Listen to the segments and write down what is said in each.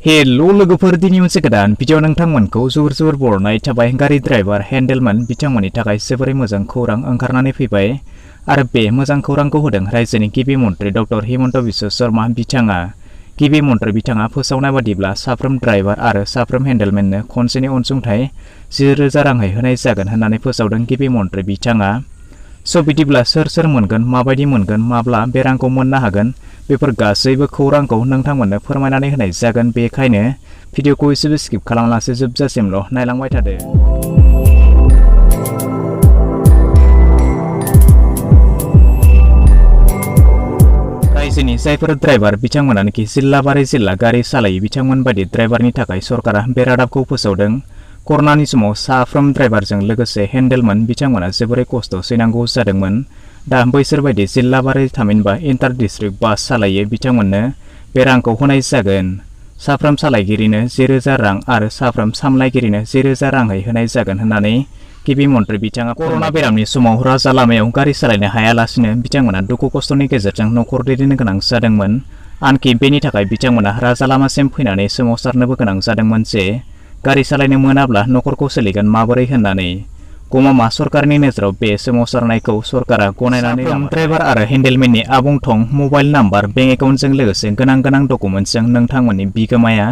Hello लोगोफोर दिनै मोनसे गोदान भिडिअ नोंथांमोनखौ जोबोर बरनाय थाबाय गारि ड्राइभार हेन्डेलमेन बिथांमोननि थाखाय जोबोरै मोजां खौरां ओंखारनानै फैबाय आरो बे मोजां खौरांखौ होदों रायजोनि गिबि मन्थ्रि डक्टर हिमन्त बिश्व शर्मा बिथाङा। गिबि मन्थ्रि बिथाङा फोसावनाय बादिब्ला साफ्रोम ड्राइभार आरो साफ्रोम हेन्डेलमेननो खनसेनि अनसुंथाइ 10,000 राङै होनाय जागोन होननानै फोसावदों गिबि मन्थ्रि बिथाङा। स' बिदिब्ला सोर मोनगोन, माबायदि मोनगोन, माब्ला बे रांखौ मोननो हागोन, बेफोर गासैबो खौरांखौ नोंथांमोननो फोरमायनानै होनाय जागोन। बेखायनो भिडिअखौ एसेबो स्किप खालामालासे जोबजासिमल' नायलांबाय थादो। रायजोनि जायफोर ड्राइभार बिथांमोनानोखि जिल्लाबारि जिल्ला गारि सालायो बिथांमोन बायदि ड्राइभारनि थाखाय सरकारा बे रादाबखौ फोसावदों। कर'नानि समाव साफ्रोम ड्राइभारजों लोगोसे हेन्डेलमेन बिथांमोना जोबोरै खस्थ' सैनांगौ जादोंमोन। दा बैसोर बायदि जिल्लाबारि थामहिनबा इन्टार डिस्ट्रिक्ट बास सालायो बिथांमोननो बे रांखौ होनाय जागोन। साफ्रोम सालायगिरिनो 10,000 रां आरो साफ्रोम सामलायगिरिनो 10,000 राङै होनाय जागोन होननानै गिबि मन्थ्रि बिथाङा कर'ना बेरामनि समाव राजा लामायाव गारि सालायनो हायालासिनो बिथांमोना दुखु खस्थ'नि गेजेरजों न'खर दैदेननो गोनां जादोंमोन। आनखि बेनि थाखाय बिथांमोना राजा लामासिम फैनानै सोमावसारनोबो गोनां जादोंमोन जे गारि सालायनो मोनाब्ला न'खरखौ सोलिगोन माबोरै होननानै। गमामा सरकारनि नोजोराव बे सोमावसारनायखौ सरकारा गनायनानै ड्राइभार आरो हेन्डेलमेननि आबुं थं, मबाइल नाम्बार, बेंक एकाउन्टजों लोगोसे गोनां डकुमेन्टजों नोंथांमोननि बिगोमाया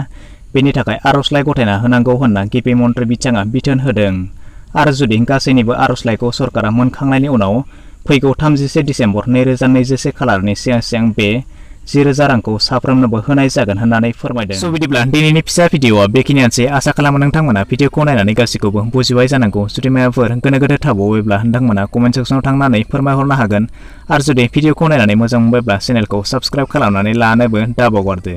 बेनि थाखाय आर'जलाइ गथायना होनांगौ होनना गिबि मन्थ्रि बिथाङा बिथोन होदों। आरो जुदि गासैनिबो आर'जलाइखौ सरकारा मोनखांनायनि उनाव फैगौ 31 दिसेम्बर 2021 खालारनि सिगां बे 10,000 रांखौ साफ्रोमनोबो होनाय जागोन होननानै फोरमायदों। स' बिदिब्ला दिनैनि फिसा भिडिअआ बेखिनियानोसै। आसा खालामो नोंथांमोना भिडिअखौ नायनानै गासैखौबो बुजिबाय जानांगौ। जुदि माबाफोर गोनो गोथो थाबावोब्ला नोंथांमोना कमेन्ट सेक्सनाव थांनानै फोरमायहरनो हागोन। आरो जुदि भिडिअखौ नायनानै मोजां मोनबायब्ला चेनेलखौ साबस्क्राइब खालामनानै लानोबो दाबावगारदो।